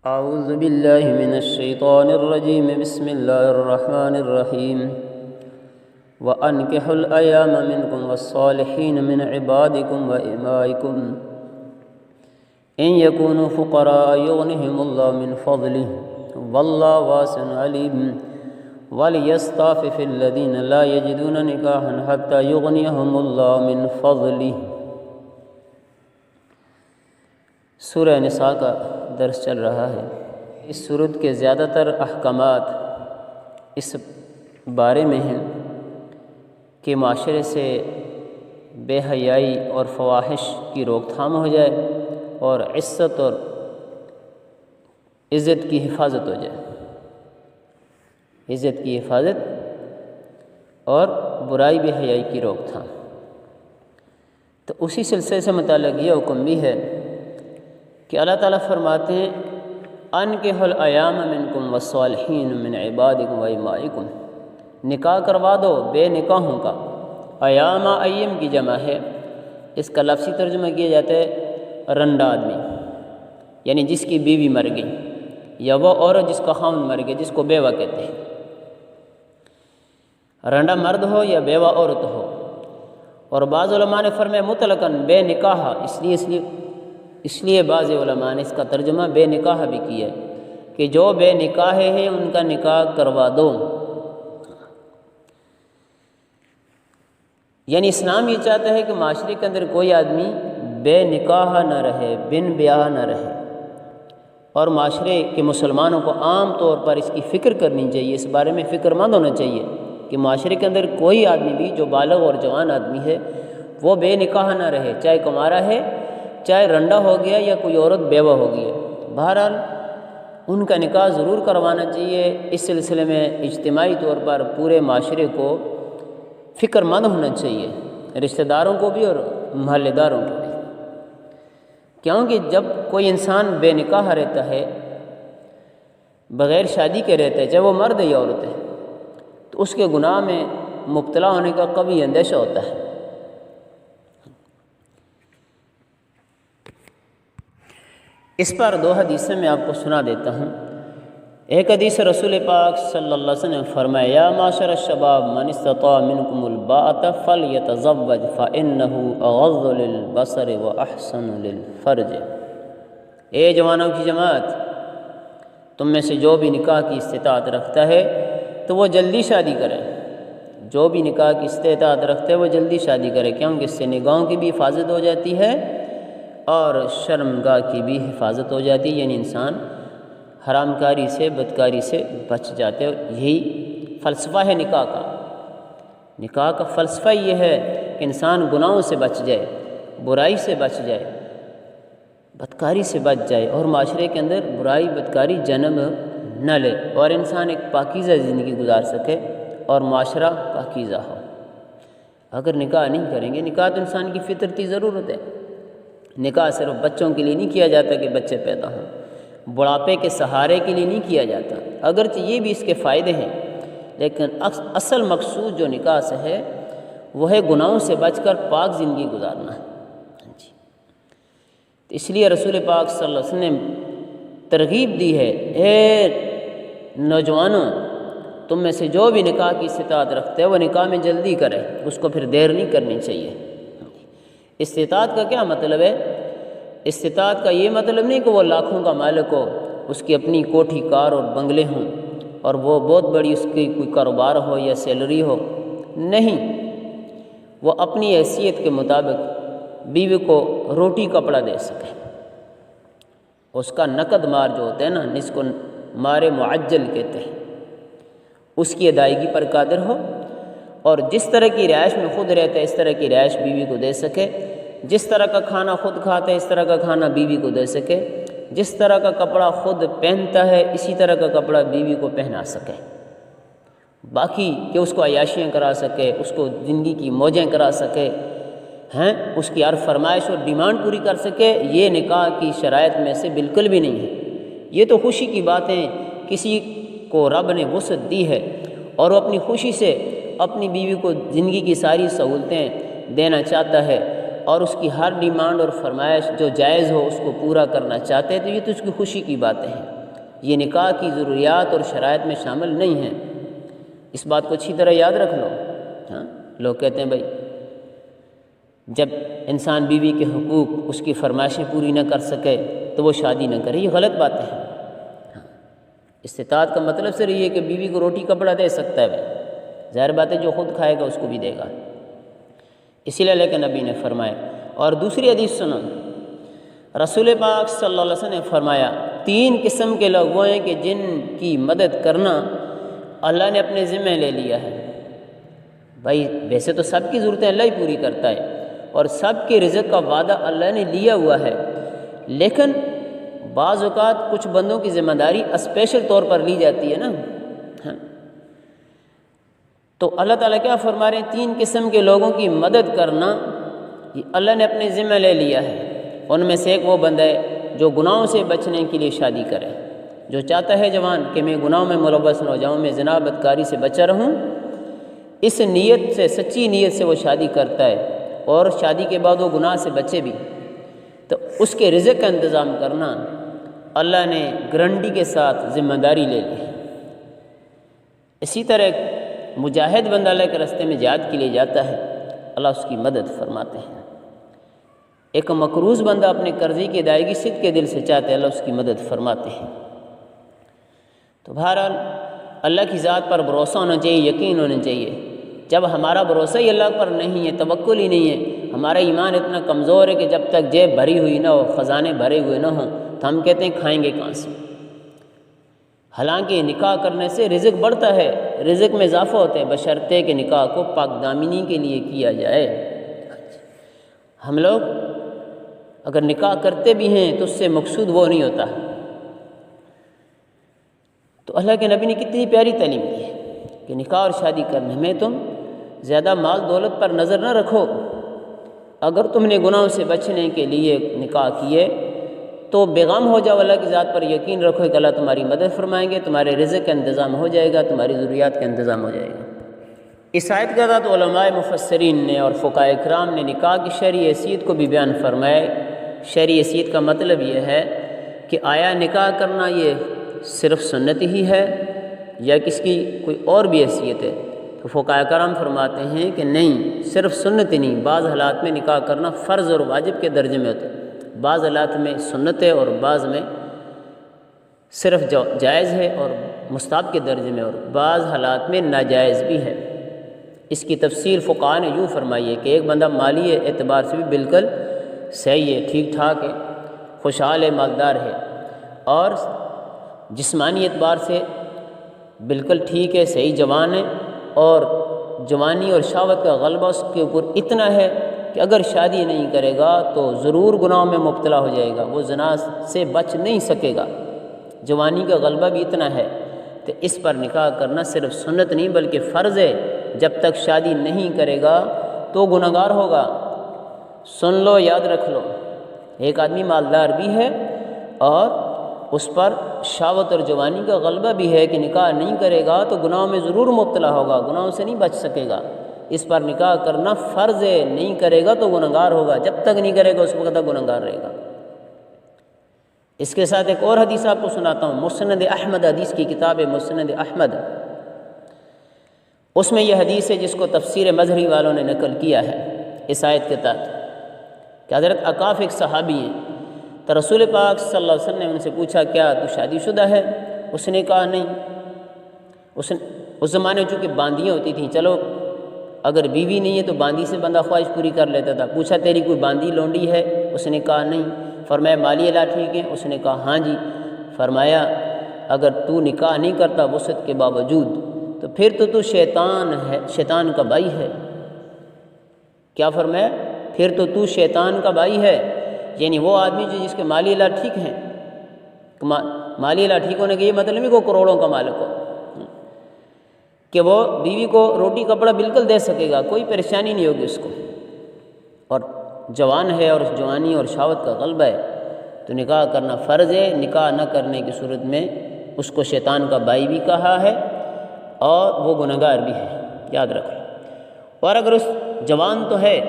اعوذ باللہ من الشیطان الرجیم بسم اللہ الرحمن الرحیم وَأَنكِحُوا الْأَيَامَ مِنْكُمْ وَالصَّالِحِينَ مِنْ عِبَادِكُمْ وَإِمَائِكُمْ إِنْ يَكُونُوا فُقَرَاءَ يُغْنِهِمُ اللَّهُ مِنْ فَضْلِهِ وَاللَّهُ وَاسِعٌ عَلِيمٌ وَلْيَسْتَعْفِفِ الَّذِينَ لَا يَجِدُونَ نِكَاحًا حَتَّى يُغْنِيَهُمُ اللَّهُ مِنْ فَضْلِهِ۔ سورہ نساء کا درس چل رہا ہے۔ اس سورت کے زیادہ تر احکامات اس بارے میں ہیں کہ معاشرے سے بے حیائی اور فواحش کی روک تھام ہو جائے اور عزت اور عزت کی حفاظت ہو جائے، عزت کی حفاظت اور برائی بے حیائی کی روک تھام۔ تو اسی سلسلے سے متعلق یہ حکم بھی ہے کہ اللہ تعالیٰ فرماتے ہیں انکحوا الایام منکم والصالحین من عبادکم وامائکم، نکاح کروا دو بے نکاحوں کا۔ ایام ایم کی جمع ہے، اس کا لفظی ترجمہ کیا جاتا ہے رنڈا آدمی، یعنی جس کی بیوی مر گئی، یا وہ عورت جس کا خاوند مر گیا جس کو بیوہ کہتے ہیں۔ رنڈا مرد ہو یا بیوہ عورت ہو، اور بعض علماء نے فرمایا مطلقاً بے نکاح، اس لیے بعض علماء نے اس کا ترجمہ بے نکاح بھی کیا ہے کہ جو بے نکاح ہیں ان کا نکاح کروا دو۔ یعنی اسلام یہ چاہتا ہے کہ معاشرے کے اندر کوئی آدمی بے نکاح نہ رہے، بن بیاہ نہ رہے، اور معاشرے کے مسلمانوں کو عام طور پر اس کی فکر کرنی چاہیے، اس بارے میں فکر مند ہونا چاہیے کہ معاشرے کے اندر کوئی آدمی بھی جو بالغ اور جوان آدمی ہے وہ بے نکاح نہ رہے، چاہے کمارا ہے، چاہے رنڈا ہو گیا یا کوئی عورت بیوہ ہو گئی ہے۔ بہرحال ان کا نکاح ضرور کروانا چاہیے۔ اس سلسلے میں اجتماعی طور پر پورے معاشرے کو فکر مند ہونا چاہیے، رشتہ داروں کو بھی اور محلے داروں کو بھی، کیونکہ جب کوئی انسان بے نکاح رہتا ہے، بغیر شادی کے رہتا ہے، چاہے وہ مرد ہے یا عورت ہے، تو اس کے گناہ میں مبتلا ہونے کا کبھی اندیشہ ہوتا ہے۔ اس پر دو حدیثیں میں آپ کو سنا دیتا ہوں۔ ایک حدیث رسول پاک صلی اللہ علیہ وسلم نے فرمایا یا معاشر الشباب من استطاع منکم الباءۃ فلیتزوج فانہ اغض للبصر واحسن للفرج۔ اے جوانوں کی جماعت، تم میں سے جو بھی نکاح کی استطاعت رکھتا ہے تو وہ جلدی شادی کرے، جو بھی نکاح کی استطاعت رکھتا ہے وہ جلدی شادی کرے، کیونکہ اس سے نگاہوں کی بھی حفاظت ہو جاتی ہے اور شرمگاہ کی بھی حفاظت ہو جاتی ہے، یعنی انسان حرام کاری سے، بدکاری سے بچ جاتے ہیں۔ یہی فلسفہ ہے نکاح کا۔ نکاح کا فلسفہ یہ ہے کہ انسان گناہوں سے بچ جائے، برائی سے بچ جائے، بدکاری سے بچ جائے، اور معاشرے کے اندر برائی بدکاری جنم نہ لے، اور انسان ایک پاکیزہ زندگی گزار سکے اور معاشرہ پاکیزہ ہو۔ اگر نکاح نہیں کریں گے، نکاح تو انسان کی فطرتی ضرورت ہے۔ نکاح صرف بچوں کے لیے نہیں کیا جاتا کہ بچے پیدا ہوں، بڑھاپے کے سہارے کے لیے نہیں کیا جاتا، اگرچہ یہ بھی اس کے فائدے ہیں، لیکن اصل مقصود جو نکاح سے ہے وہ ہے گناہوں سے بچ کر پاک زندگی گزارنا ہے۔ اس لیے رسول پاک صلی اللہ علیہ وسلم نے ترغیب دی ہے، اے نوجوانوں، تم میں سے جو بھی نکاح کی استطاعت رکھتے ہیں وہ نکاح میں جلدی کرے، اس کو پھر دیر نہیں کرنی چاہیے۔ استطاعت کا کیا مطلب ہے؟ استطاعت کا یہ مطلب نہیں کہ وہ لاکھوں کا مالک ہو، اس کی اپنی کوٹھی کار اور بنگلے ہوں، اور وہ بہت بڑی اس کی کوئی کاروبار ہو یا سیلری ہو، نہیں، وہ اپنی حیثیت کے مطابق بیوی کو روٹی کپڑا دے سکے، اس کا نقد مار جو ہوتا ہے نا، جس کو مار معجل کہتے ہیں، اس کی ادائیگی پر قادر ہو، اور جس طرح کی رہائش میں خود رہتا ہے اس طرح کی رہائش بیوی کو دے سکے، جس طرح کا کھانا خود کھاتا ہے اس طرح کا کھانا بیوی کو دے سکے، جس طرح کا کپڑا خود پہنتا ہے اسی طرح کا کپڑا بیوی کو پہنا سکے، باقی کہ اس کو عیاشیاں کرا سکے، اس کو زندگی کی موجیں کرا سکے، اس کی ہر فرمائش اور ڈیمانڈ پوری کر سکے، یہ نکاح کی شرائط میں سے بالکل بھی نہیں ہے۔ یہ تو خوشی کی باتیں، کسی کو رب نے وسعت دی ہے اور وہ اپنی خوشی سے اپنی بیوی کو زندگی کی ساری سہولتیں دینا چاہتا ہے، اور اس کی ہر ڈیمانڈ اور فرمائش جو جائز ہو اس کو پورا کرنا چاہتے ہیں، تو یہ تو اس کی خوشی کی باتیں ہیں۔ یہ نکاح کی ضروریات اور شرائط میں شامل نہیں ہیں۔ اس بات کو اچھی طرح یاد رکھ لو۔ ہاں، لوگ کہتے ہیں بھائی جب انسان بیوی کے حقوق، اس کی فرمائشیں پوری نہ کر سکے تو وہ شادی نہ کرے، یہ غلط باتیں ہیں۔ استطاعت کا مطلب صرف یہ ہے کہ بیوی کو روٹی کپڑا دے سکتا ہے بھائی، ظاہر بات ہے جو خود کھائے گا اس کو بھی دے گا، اسی لیے لیکن نبی نے فرمایا۔ اور دوسری حدیث سنو، رسول پاک صلی اللہ علیہ وسلم نے فرمایا 3 قسم کے لوگ وہ ہیں کہ جن کی مدد کرنا اللہ نے اپنے ذمہ لے لیا ہے۔ بھائی ویسے تو سب کی ضرورتیں اللہ ہی پوری کرتا ہے اور سب کے رزق کا وعدہ اللہ نے لیا ہوا ہے، لیکن بعض اوقات کچھ بندوں کی ذمہ داری اسپیشل طور پر لی جاتی ہے نا۔ ہاں، تو اللہ تعالیٰ کیا فرما رہے ہیں؟ 3 قسم کے لوگوں کی مدد کرنا یہ اللہ نے اپنے ذمہ لے لیا ہے۔ ان میں سے ایک وہ بندہ ہے جو گناہوں سے بچنے کے لیے شادی کرے، جو چاہتا ہے جوان کہ میں گناہوں میں ملوث نہ ہو جاؤں، میں زنا بدکاری سے بچا رہوں، اس نیت سے، سچی نیت سے وہ شادی کرتا ہے اور شادی کے بعد وہ گناہ سے بچے بھی، تو اس کے رزق کا انتظام کرنا اللہ نے گارنٹی کے ساتھ ذمہ داری لے لی ہے۔ اسی طرح ایک مجاہد بندہ اللہ کے راستے میں جہاد کے لیے جاتا ہے، اللہ اس کی مدد فرماتے ہیں۔ ایک مقروض بندہ اپنے قرضے کی ادائیگی صدق کے دل سے چاہتے ہیں، اللہ اس کی مدد فرماتے ہیں۔ تو بہرحال اللہ کی ذات پر بھروسہ ہونا چاہیے، یقین ہونا چاہیے۔ جب ہمارا بھروسہ ہی اللہ پر نہیں ہے، توکل ہی نہیں ہے، ہمارا ایمان اتنا کمزور ہے کہ جب تک جیب بھری ہوئی نہ ہو، خزانے بھرے ہوئے نہ ہوں، تو ہم کہتے ہیں کھائیں گے کہاں سے۔ حالانکہ نکاح کرنے سے رزق بڑھتا ہے، رزق میں اضافہ ہوتا ہے، بشرطے کہ نکاح کو پاک دامنی کے لیے کیا جائے۔ ہم لوگ اگر نکاح کرتے بھی ہیں تو اس سے مقصود وہ نہیں ہوتا۔ تو اللہ کے نبی نے کتنی پیاری تعلیم دی ہے کہ نکاح اور شادی کرنے میں تم زیادہ مال دولت پر نظر نہ رکھو۔ اگر تم نے گناہوں سے بچنے کے لیے نکاح کیے تو بے غم ہو جاؤ، اللہ کی ذات پر یقین رکھو کہ اللہ تمہاری مدد فرمائیں گے، تمہارے رزق کا انتظام ہو جائے گا، تمہاری ضروریات کا انتظام ہو جائے گا۔ اس آیت کے ساتھ علماء مفسرین نے اور فقہاء کرام نے نکاح کی شرعی حیثیت کو بھی بیان فرمایا۔ شرعی حیثیت کا مطلب یہ ہے کہ آیا نکاح کرنا یہ صرف سنت ہی ہے یا کس کی کوئی اور بھی حیثیت ہے؟ تو فقہاء کرام فرماتے ہیں کہ نہیں، صرف سنت ہی نہیں، بعض حالات میں نکاح کرنا فرض اور واجب کے درجے میں ہوتا ہے، بعض حالات میں سنت ہے اور بعض میں صرف جائز ہے اور مستحب کے درجے میں، اور بعض حالات میں ناجائز بھی ہے۔ اس کی تفسیر فقہاء نے یوں فرمائی ہے کہ ایک بندہ مالی اعتبار سے بھی بالکل صحیح ہے، ٹھیک ٹھاک ہے، خوشحال ہے، مالدار ہے، اور جسمانی اعتبار سے بالکل ٹھیک ہے، صحیح جوان ہے، اور جوانی اور شہوت کا غلبہ اس کے اوپر اتنا ہے کہ اگر شادی نہیں کرے گا تو ضرور گناہوں میں مبتلا ہو جائے گا، وہ زنا سے بچ نہیں سکے گا، جوانی کا غلبہ بھی اتنا ہے، تو اس پر نکاح کرنا صرف سنت نہیں بلکہ فرض ہے۔ جب تک شادی نہیں کرے گا تو گنہگار ہوگا۔ سن لو، یاد رکھ لو، ایک آدمی مالدار بھی ہے اور اس پر شہوت اور جوانی کا غلبہ بھی ہے کہ نکاح نہیں کرے گا تو گناہوں میں ضرور مبتلا ہوگا، گناہوں سے نہیں بچ سکے گا۔ اس پر نکاح کرنا فرض ہے، نہیں کرے گا تو گنہگار ہوگا، جب تک نہیں کرے گا اس وقت تک گنہگار رہے گا۔ اس کے ساتھ ایک اور حدیث آپ کو سناتا ہوں، مسند احمد، حدیث کی کتاب ہے مسند احمد، اس میں یہ حدیث ہے جس کو تفسیر مظہری والوں نے نقل کیا ہے اس آیت کے تحت، کہ حضرت عقاف ایک صحابی ہیں، تو رسول پاک صلی اللہ علیہ وسلم نے ان سے پوچھا کیا تو شادی شدہ ہے؟ اس نے کہا نہیں۔ اس زمانے میں چونکہ باندیاں ہوتی تھیں، چلو اگر بیوی نہیں ہے تو باندی سے بندہ خواہش پوری کر لیتا تھا۔ پوچھا تیری کوئی باندی لونڈی ہے؟ اس نے کہا نہیں۔ فرمایا مالی حالات ٹھیک ہے؟ اس نے کہا ہاں جی۔ فرمایا اگر تو نکاح نہیں کرتا وسعت کے باوجود تو پھر تو شیطان ہے، شیطان کا بھائی ہے۔ کیا فرمایا؟ پھر تو شیطان کا بھائی ہے، یعنی وہ آدمی جو جس کے مالی حالات ٹھیک ہیں، مالی حالات ٹھیک ہونے کا یہ مطلب نہیں کہ وہ کروڑوں کا مالک ہو، کہ وہ بیوی کو روٹی کپڑا بالکل دے سکے گا، کوئی پریشانی نہیں ہوگی اس کو، اور جوان ہے اور جوانی اور شہوت کا غلبہ ہے، تو نکاح کرنا فرض ہے۔ نکاح نہ کرنے کی صورت میں اس کو شیطان کا بھائی بھی کہا ہے اور وہ گنہگار بھی ہے، یاد رکھ لو۔ اور اگر اس جوان تو ہے،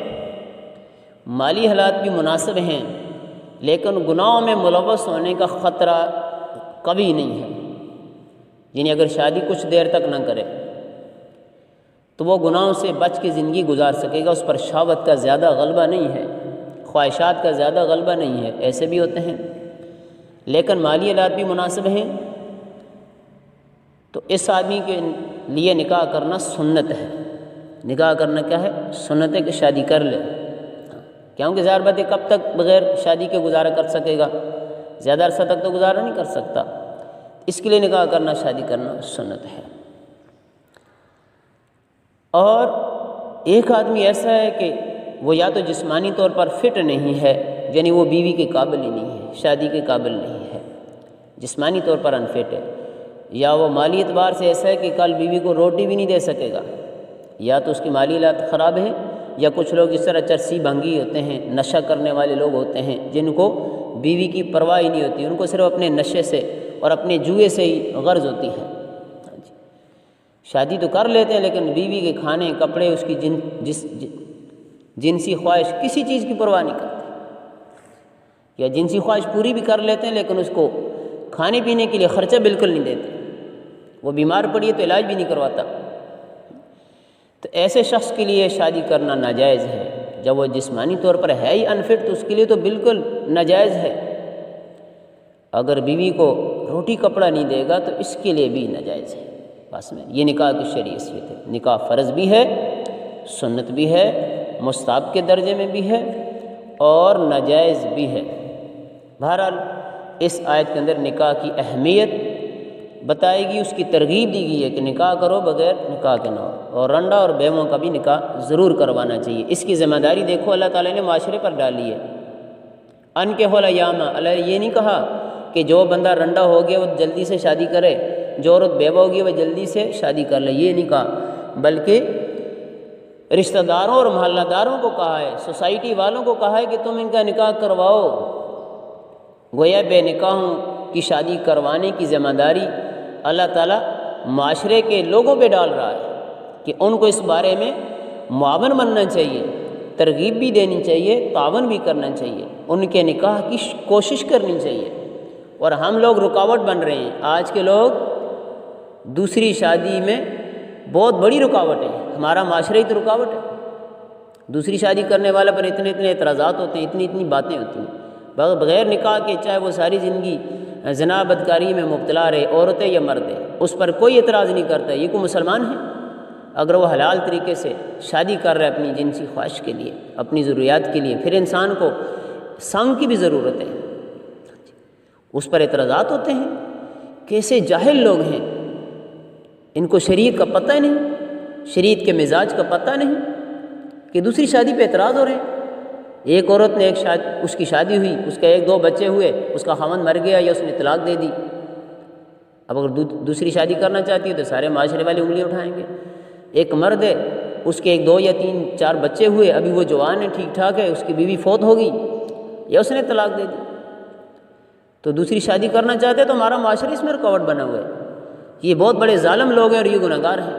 مالی حالات بھی مناسب ہیں، لیکن گناہوں میں ملوث ہونے کا خطرہ کبھی نہیں ہے، یعنی اگر شادی کچھ دیر تک نہ کرے تو وہ گناہوں سے بچ کے زندگی گزار سکے گا، اس پر شہوت کا زیادہ غلبہ نہیں ہے، خواہشات کا زیادہ غلبہ نہیں ہے، ایسے بھی ہوتے ہیں۔ لیکن مالی حالات بھی مناسب ہیں تو اس آدمی کے لیے نکاح کرنا سنت ہے۔ نکاح کرنا کیا ہے؟ سنت ہے کہ شادی کر لے، کیونکہ ظاہر بات ہے کب تک بغیر شادی کے گزارا کر سکے گا؟ زیادہ عرصہ تک تو گزارا نہیں کر سکتا، اس کے لیے نکاح کرنا، شادی کرنا سنت ہے۔ اور ایک آدمی ایسا ہے کہ وہ یا تو جسمانی طور پر فٹ نہیں ہے، یعنی وہ بیوی کے قابل ہی نہیں ہے، شادی کے قابل نہیں ہے، جسمانی طور پر انفٹ ہے، یا وہ مالی اعتبار سے ایسا ہے کہ کل بیوی کو روٹی بھی نہیں دے سکے گا، یا تو اس کی مالی حالات خراب ہیں، یا کچھ لوگ اس طرح چرسی بھنگی ہوتے ہیں، نشہ کرنے والے لوگ ہوتے ہیں جن کو بیوی کی پرواہ ہی نہیں ہوتی، ان کو صرف اپنے نشے سے اور اپنے جوئے سے ہی غرض ہوتی ہے۔ شادی تو کر لیتے ہیں لیکن بیوی کے کھانے، کپڑے، اس کی جنسی خواہش، کسی چیز کی پرواہ نہیں کرتے، یا جنسی خواہش پوری بھی کر لیتے ہیں لیکن اس کو کھانے پینے کے لیے خرچہ بالکل نہیں دیتے، وہ بیمار پڑی ہے تو علاج بھی نہیں کرواتا۔ تو ایسے شخص کے لیے شادی کرنا ناجائز ہے، جب وہ جسمانی طور پر ہے ہی انفٹ تو اس کے لیے تو بالکل ناجائز ہے۔ اگر بیوی کو روٹی کپڑا نہیں دے گا تو اس کے لیے بھی ناجائز ہے۔ بس میں یہ نکاح کی شرعی حیثیت ہے، نکاح فرض بھی ہے، سنت بھی ہے، مستحب کے درجے میں بھی ہے اور ناجائز بھی ہے۔ بہرحال اس آیت کے اندر نکاح کی اہمیت بتائے گی، اس کی ترغیب دی گئی ہے کہ نکاح کرو، بغیر نکاح کے نہ ہو، اور رنڈا اور بیووں کا بھی نکاح ضرور کروانا چاہیے۔ اس کی ذمہ داری دیکھو اللہ تعالیٰ نے معاشرے پر ڈالی ہے۔ انکحوا الیام، اللہ نے یہ نہیں کہا کہ جو بندہ رنڈا ہو گیا وہ جلدی سے شادی کرے، جو عورت بیوہ ہوگی وہ جلدی سے شادی کر لے، یہ نہیں کہا، بلکہ رشتہ داروں اور محلہ داروں کو کہا ہے، سوسائٹی والوں کو کہا ہے کہ تم ان کا نکاح کرواؤ۔ گویا بے نکاحوں کی شادی کروانے کی ذمہ داری اللہ تعالیٰ معاشرے کے لوگوں پہ ڈال رہا ہے کہ ان کو اس بارے میں معاون بننا چاہیے، ترغیب بھی دینی چاہیے، تعاون بھی کرنا چاہیے، ان کے نکاح کی کوشش کرنی چاہیے۔ اور ہم لوگ رکاوٹ بن رہے ہیں، آج کے لوگ دوسری شادی میں بہت بڑی رکاوٹ ہے، ہمارا معاشرہ ہی تو رکاوٹ ہے۔ دوسری شادی کرنے والے پر اتنے اعتراضات ہوتے ہیں، اتنی باتیں ہوتی ہیں، بغیر نکاح کے چاہے وہ ساری زندگی زنا بدکاری میں مبتلا رہے، عورتیں یا مرد ہے، اس پر کوئی اعتراض نہیں کرتا۔ یہ کوئی مسلمان ہے؟ اگر وہ حلال طریقے سے شادی کر رہا ہے اپنی جنسی خواہش کے لیے، اپنی ضروریات کے لیے، پھر انسان کو سنگ کی بھی ضرورت ہے، اس پر اعتراضات ہوتے ہیں۔ کیسے جاہل لوگ ہیں، ان کو شریعت کا پتہ نہیں، شریعت کے مزاج کا پتہ نہیں کہ دوسری شادی پہ اعتراض ہو رہے ہیں۔ ایک عورت نے اس کی شادی ہوئی، اس کے 1-2 بچے ہوئے، اس کا خاوند مر گیا یا اس نے طلاق دے دی، اب اگر دوسری شادی کرنا چاہتی ہے تو سارے معاشرے والے انگلی اٹھائیں گے۔ ایک مرد ہے، اس کے 1-2 یا 3-4 بچے ہوئے، ابھی وہ جوان ہے، ٹھیک ٹھاک ہے، اس کی بیوی فوت ہو گئی یا اس نے طلاق دے دی، تو دوسری شادی کرنا چاہتے ہیں تو ہمارا معاشرہ اس میں رکاوٹ بنا ہوا ہے۔ یہ بہت بڑے ظالم لوگ ہیں اور یہ گناہگار ہیں،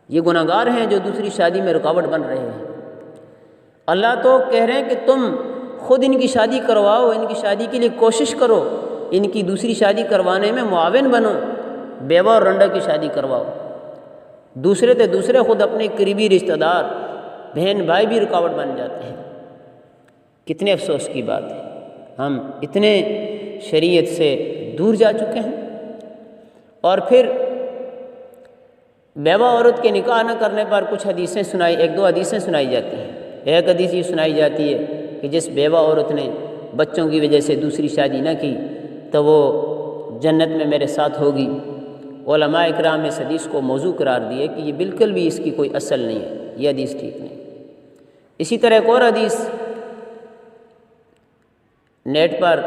یہ گناہگار ہیں جو دوسری شادی میں رکاوٹ بن رہے ہیں۔ اللہ تو کہہ رہے ہیں کہ تم خود ان کی شادی کرواؤ، ان کی شادی کے لیے کوشش کرو، ان کی دوسری شادی کروانے میں معاون بنو، بیوہ اور رنڈا کی شادی کرواؤ۔ دوسرے تے دوسرے خود اپنے قریبی رشتہ دار، بہن بھائی بھی رکاوٹ بن جاتے ہیں۔ کتنے افسوس کی بات ہے، ہم اتنے شریعت سے دور جا چکے ہیں۔ اور پھر بیوہ عورت کے نکاح نہ کرنے پر کچھ حدیثیں 1-2 حدیثیں سنائی جاتی ہیں۔ ایک حدیث یہ سنائی جاتی ہے کہ جس بیوہ عورت نے بچوں کی وجہ سے دوسری شادی نہ کی تو وہ جنت میں میرے ساتھ ہوگی۔ علماء اکرام اس حدیث کو موضوع قرار دیے کہ یہ بالکل بھی اس کی کوئی اصل نہیں ہے، یہ حدیث ٹھیک نہیں۔ اسی طرح ایک اور حدیث نیٹ پر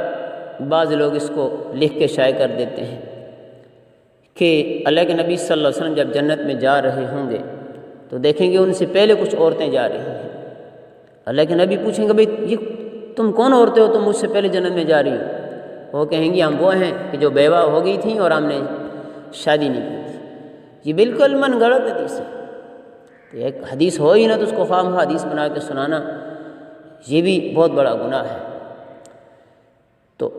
بعض لوگ اس کو لکھ کے شائع کر دیتے ہیں کہ اللہ کے نبی صلی اللہ علیہ وسلم جب جنت میں جا رہے ہوں گے تو دیکھیں گے ان سے پہلے کچھ عورتیں جا رہی ہیں۔ اللہ کے نبی پوچھیں گے بھئی یہ تم کون عورتیں ہو، تم مجھ سے پہلے جنت میں جا رہی ہو؟ وہ کہیں گی ہم وہ ہیں کہ جو بیوہ ہو گئی تھیں اور ہم نے شادی نہیں کی تھی۔ یہ بالکل من گھڑت حدیث ہے، تو ایک حدیث ہو ہی نہ تو اس کو خواہ مخواہ حدیث بنا کے سنانا یہ بھی بہت بڑا گناہ ہے۔ تو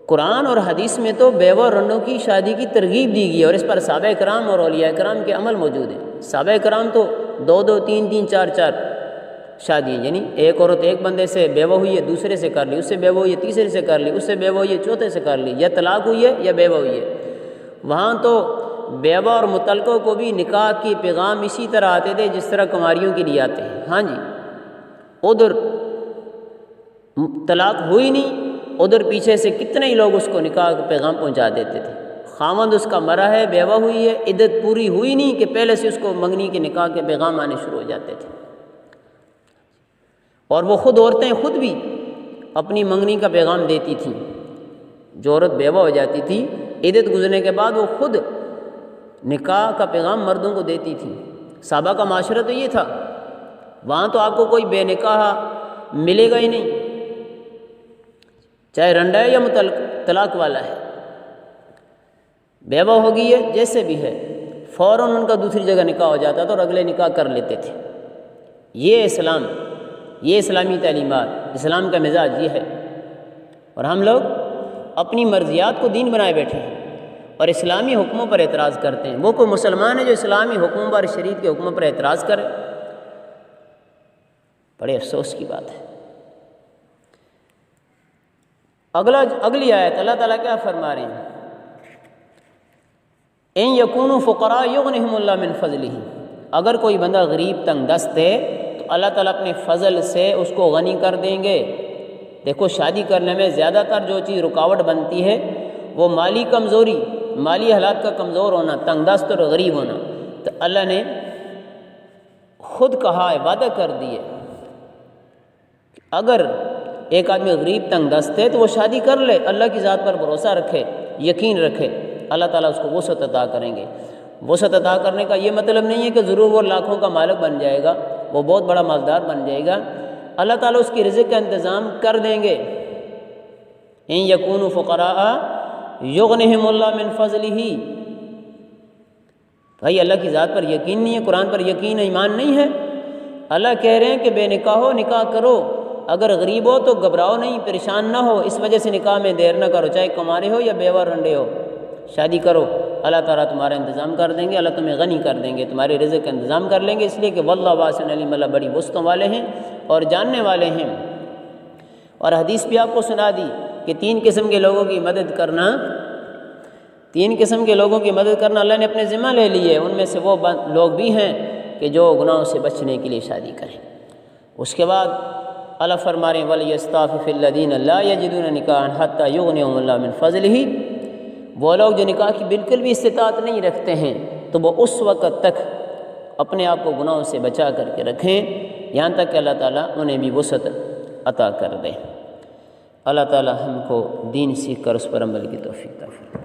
قرآن اور حدیث میں تو بیوہ اور رنڈوں کی شادی کی ترغیب دی گئی ہے، اور اس پر صحابہ کرام اور اولیاء کرام کے عمل موجود ہیں۔ صحابہ کرام تو 2 3 3 4 4 شادی، یعنی ایک عورت ایک بندے سے بیوہ ہوئی ہے، دوسرے سے کر لی، اس سے بیوہ ہوئی ہے، تیسرے سے کر لی، اس سے بیوہ ہوئی ہے، چوتھے سے کر لی، یا طلاق ہوئی ہے یا بیوہ ہوئی ہے۔ وہاں تو بیوہ اور متعلقوں کو بھی نکاح کی پیغام اسی طرح آتے تھے جس طرح کماریوں کے لیے آتے ہیں۔ ہاں جی، ادھر طلاق ہوئی نہیں، ادھر پیچھے سے کتنے ہی لوگ اس کو نکاح کا پیغام پہنچا دیتے تھے۔ خاوند اس کا مرا ہے، بیوہ ہوئی ہے، عدت پوری ہوئی نہیں کہ پہلے سے اس کو منگنی کے نکاح کے پیغام آنے شروع ہو جاتے تھے، اور وہ خود عورتیں خود بھی اپنی منگنی کا پیغام دیتی تھیں۔ جو عورت بیوہ ہو جاتی تھی، عدت گزرنے کے بعد وہ خود نکاح کا پیغام مردوں کو دیتی تھی۔ صحابہ کا معاشرہ تو یہ تھا، وہاں تو آپ کو کوئی بے نکاح ملے گا ہی نہیں، چاہے رنڈا ہے یا طلاق والا ہے، بیوہ ہو گئی ہے جیسے بھی ہے، فوراً ان کا دوسری جگہ نکاح ہو جاتا تھا اور اگلے نکاح کر لیتے تھے۔ یہ اسلام، یہ اسلامی تعلیمات، اسلام کا مزاج یہ ہے، اور ہم لوگ اپنی مرضیات کو دین بنائے بیٹھے ہیں اور اسلامی حکموں پر اعتراض کرتے ہیں۔ وہ کوئی مسلمان ہے جو اسلامی حکموں پر، شریعت کے حکموں پر اعتراض کرے؟ بڑے افسوس کی بات ہے۔ اگلی آیت اللہ تعالیٰ کیا فرما رہے ہیں؟ ان یکونوا فقراء یغنہم اللہ من فضلہ، اگر کوئی بندہ غریب تنگ دست ہے تو اللہ تعالیٰ اپنے فضل سے اس کو غنی کر دیں گے۔ دیکھو، شادی کرنے میں زیادہ تر جو چیز رکاوٹ بنتی ہے وہ مالی کمزوری، مالی حالات کا کمزور ہونا، تنگ دست اور غریب ہونا۔ تو اللہ نے خود کہا ہے، وعدہ کر دیے، اگر ایک آدمی غریب تنگ دست ہے تو وہ شادی کر لے، اللہ کی ذات پر بھروسہ رکھے، یقین رکھے، اللہ تعالیٰ اس کو وسعت عطا کریں گے۔ وسعت عطا کرنے کا یہ مطلب نہیں ہے کہ ضرور وہ لاکھوں کا مالک بن جائے گا، وہ بہت بڑا مالدار بن جائے گا، اللہ تعالیٰ اس کی رزق کا انتظام کر دیں گے۔ ان یکونوا فقراء یغنہم اللہ من فضلہ، بھائی اللہ کی ذات پر یقین نہیں ہے، قرآن پر یقین ایمان نہیں ہے، اللہ کہہ رہے ہیں کہ بے نکاح ہو، نکاح کرو، اگر غریب ہو تو گھبراؤ نہیں، پریشان نہ ہو، اس وجہ سے نکاح میں دیر نہ کرو، چاہے کمارے ہو یا بیوہ رنڈے ہو، شادی کرو، اللہ تعالیٰ تمہارا انتظام کر دیں گے، اللہ تمہیں غنی کر دیں گے، تمہارے رزق کا انتظام کر لیں گے، اس لیے کہ واللہ واسع علیم، اللہ بڑی وسعتوں والے ہیں اور جاننے والے ہیں۔ اور حدیث بھی آپ کو سنا دی کہ 3 قسم کے لوگوں کی مدد کرنا، 3 قسم کے لوگوں کی مدد کرنا اللہ نے اپنے ذمہ لے لی ہے۔ ان میں سے وہ لوگ بھی ہیں کہ جو گناہوں سے بچنے کے لیے شادی کریں۔ اس کے بعد اللہ فرما رہے ہیں وَلْيَسْتَعْفِفِ الَّذِينَ لَا يَجِدُونَ نِكَاحًا حَتَّى يُغْنِيَهُمُ اللَّهُ مِنْ فَضْلِهِ، وہ لوگ جو نکاح کی بالکل بھی استطاعت نہیں رکھتے ہیں تو وہ اس وقت تک اپنے آپ کو گناہوں سے بچا کر کے رکھیں یہاں تک کہ اللہ تعالیٰ انہیں بھی وسعت عطا کر دے۔ اللہ تعالیٰ ہم کو دین سیکھ کر اس پر عمل کی توفیق عطا فرمائے۔